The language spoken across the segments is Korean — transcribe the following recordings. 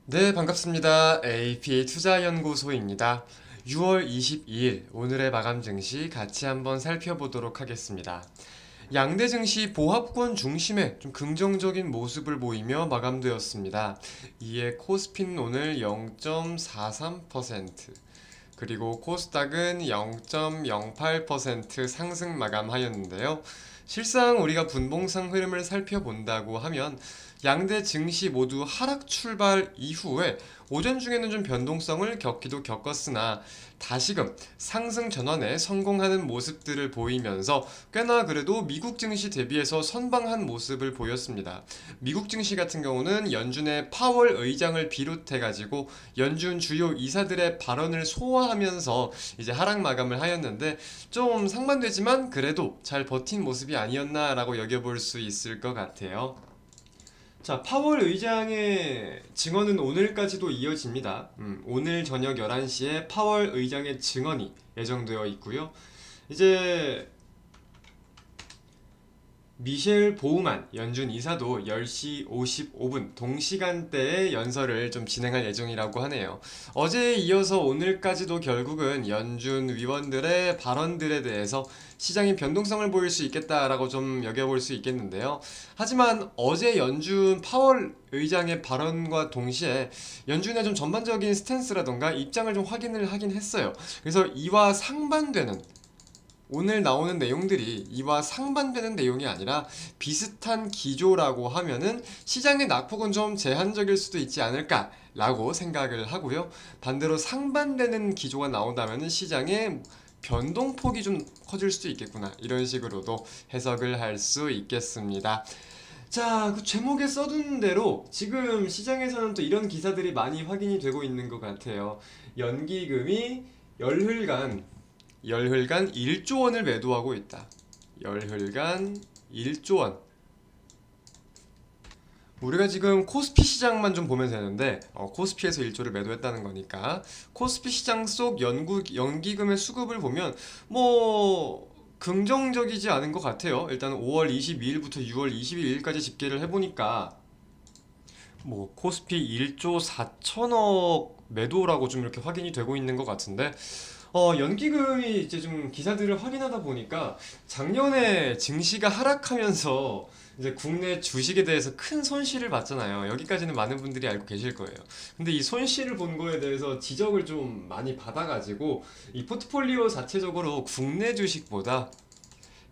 네, 반갑습니다. APA 투자연구소입니다. 6월 22일 오늘의 마감 증시 같이 한번 살펴보도록 하겠습니다. 양대 증시 보합권 중심의 좀 긍정적인 모습을 보이며 마감되었습니다. 이에 코스피는 오늘 0.43%, 그리고 코스닥은 0.08% 상승 마감하였는데요. 실상 우리가 분봉상 흐름을 살펴본다고 하면 양대 증시 모두 하락 출발 이후에 오전 중에는 좀 변동성을 겪기도 겪었으나 다시금 상승 전환에 성공하는 모습들을 보이면서 꽤나 그래도 미국 증시 대비해서 선방한 모습을 보였습니다. 미국 증시 같은 경우는 연준의 파월 의장을 비롯해가지고 연준 주요 이사들의 발언을 소화하면서 이제 하락 마감을 하였는데 좀 상반되지만 그래도 잘 버틴 모습이 아니었나라고 여겨볼 수 있을 것 같아요. 자, 파월 의장의 증언은 오늘까지도 이어집니다. 오늘 저녁 11시에 파월 의장의 증언이 예정되어 있고요. 이제 미셸 보우만 연준 이사도 10시 55분 동시간대에 연설을 좀 진행할 예정이라고 하네요. 어제에 이어서 오늘까지도 결국은 연준 위원들의 발언들에 대해서 시장이 변동성을 보일 수 있겠다라고 좀 여겨볼 수 있겠는데요. 하지만 어제 연준 파월 의장의 발언과 동시에 연준의 좀 전반적인 스탠스라던가 입장을 좀 확인을 하긴 했어요. 그래서 이와 상반되는 오늘 나오는 내용들이 이와 상반되는 내용이 아니라 비슷한 기조라고 하면은 시장의 낙폭은 좀 제한적일 수도 있지 않을까라고 생각을 하고요. 반대로 상반되는 기조가 나온다면은 시장의 변동폭이 좀 커질 수도 있겠구나. 이런 식으로도 해석을 할 수 있겠습니다. 자, 그 제목에 써둔 대로 지금 시장에서는 또 이런 기사들이 많이 확인이 되고 있는 것 같아요. 연기금이 열흘간 1조 원을 매도하고 있다. 열흘간 1조 원. 우리가 지금 코스피 시장만 좀 보면 되는데 코스피에서 1조를 매도했다는 거니까 코스피 시장 속 연기금의 수급을 보면 뭐 긍정적이지 않은 것 같아요. 일단 5월 22일부터 6월 21일까지 집계를 해보니까 뭐 코스피 1조 4천억 매도라고 좀 이렇게 확인이 되고 있는 것 같은데 연기금이 이제 좀 기사들을 확인하다 보니까 작년에 증시가 하락하면서 이제 국내 주식에 대해서 큰 손실을 봤잖아요. 여기까지는 많은 분들이 알고 계실 거예요. 근데 이 손실을 본 거에 대해서 지적을 좀 많이 받아가지고 이 포트폴리오 자체적으로 국내 주식보다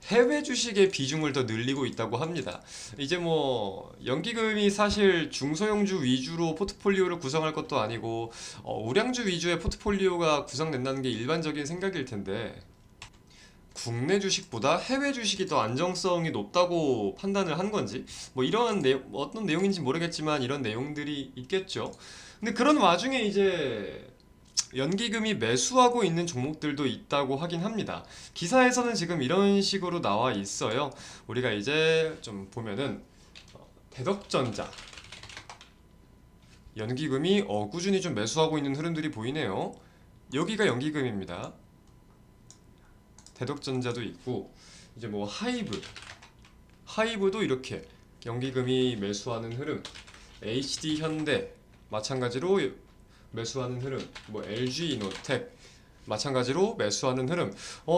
해외 주식의 비중을 더 늘리고 있다고 합니다. 이제 뭐 연기금이 사실 중소형주 위주로 포트폴리오를 구성할 것도 아니고 우량주 위주의 포트폴리오가 구성된다는 게 일반적인 생각일 텐데 국내 주식보다 해외 주식이 더 안정성이 높다고 판단을 한 건지 뭐 이런 어떤 내용인지 모르겠지만 이런 내용들이 있겠죠. 근데 그런 와중에 이제 연기금이 매수하고 있는 종목들도 있다고 하긴 합니다. 기사에서는 지금 이런 식으로 나와 있어요. 우리가 이제 좀 보면은 대덕전자 연기금이 꾸준히 좀 매수하고 있는 흐름들이 보이네요. 여기가 연기금입니다. 대덕전자도 있고 이제 뭐 하이브도 이렇게 연기금이 매수하는 흐름, HD현대 마찬가지로 매수하는 흐름, 뭐 LG이노텍 마찬가지로 매수하는 흐름.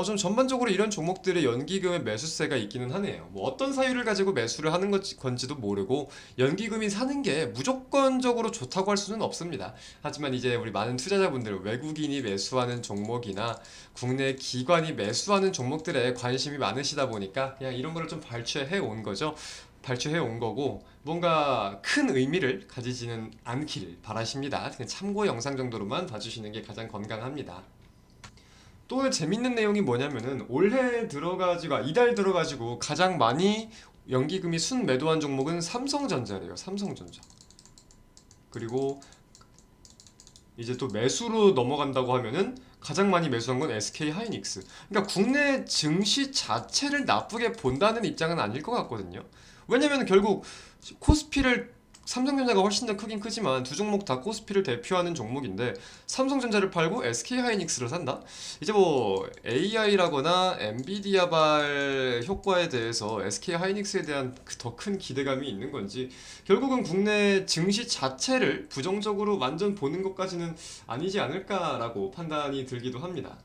좀 전반적으로 이런 종목들의 연기금의 매수세가 있기는 하네요. 뭐 어떤 사유를 가지고 매수를 하는 건지도 모르고 연기금이 사는 게 무조건적으로 좋다고 할 수는 없습니다. 하지만 이제 우리 많은 투자자분들 외국인이 매수하는 종목이나 국내 기관이 매수하는 종목들에 관심이 많으시다 보니까 그냥 이런 거를 좀 발췌해 온 거죠. 발췌해 온 거고 뭔가 큰 의미를 가지지는 않길 바라십니다. 그냥 참고 영상 정도로만 봐주시는 게 가장 건강합니다. 또 오늘 재밌는 내용이 뭐냐면은 올해 들어가지고 이달 들어가지고 가장 많이 연기금이 순 매도한 종목은 삼성전자래요. 삼성전자. 그리고 이제 또 매수로 넘어간다고 하면은 가장 많이 매수한 건 SK 하이닉스. 그러니까 국내 증시 자체를 나쁘게 본다는 입장은 아닐 것 같거든요. 왜냐면 결국 코스피를 삼성전자가 훨씬 더 크긴 크지만 두 종목 다 코스피를 대표하는 종목인데 삼성전자를 팔고 SK하이닉스를 산다? 이제 뭐 AI라거나 엔비디아발 효과에 대해서 SK하이닉스에 대한 더 큰 기대감이 있는 건지 결국은 국내 증시 자체를 부정적으로 완전 보는 것까지는 아니지 않을까라고 판단이 들기도 합니다.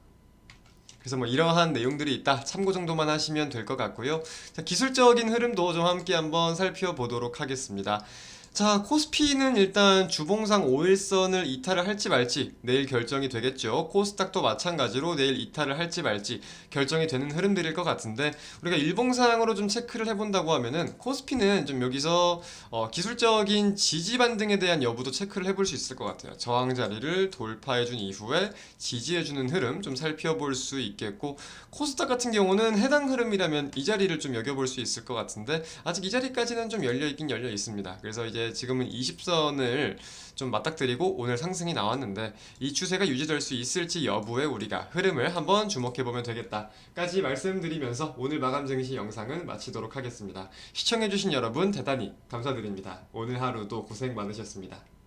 그래서 뭐 이러한 내용들이 있다. 참고 정도만 하시면 될 것 같고요. 자, 기술적인 흐름도 좀 함께 한번 살펴보도록 하겠습니다. 자, 코스피는 일단 주봉상 5일선을 이탈을 할지 말지 내일 결정이 되겠죠. 코스닥도 마찬가지로 내일 이탈을 할지 말지 결정이 되는 흐름들일 것 같은데 우리가 일봉상으로 좀 체크를 해본다고 하면은 코스피는 좀 여기서 기술적인 지지 반등에 대한 여부도 체크를 해볼 수 있을 것 같아요. 저항 자리를 돌파해준 이후에 지지해주는 흐름 좀 살펴볼 수 있겠고 코스닥 같은 경우는 해당 흐름이라면 이 자리를 좀 여겨볼 수 있을 것 같은데 아직 이 자리까지는 좀 열려있긴 열려 있습니다. 그래서 이제 지금은 20선을 좀 맞닥뜨리고 오늘 상승이 나왔는데 이 추세가 유지될 수 있을지 여부에 우리가 흐름을 한번 주목해보면 되겠다까지 말씀드리면서 오늘 마감 증시 영상은 마치도록 하겠습니다. 시청해주신 여러분 대단히 감사드립니다. 오늘 하루도 고생 많으셨습니다.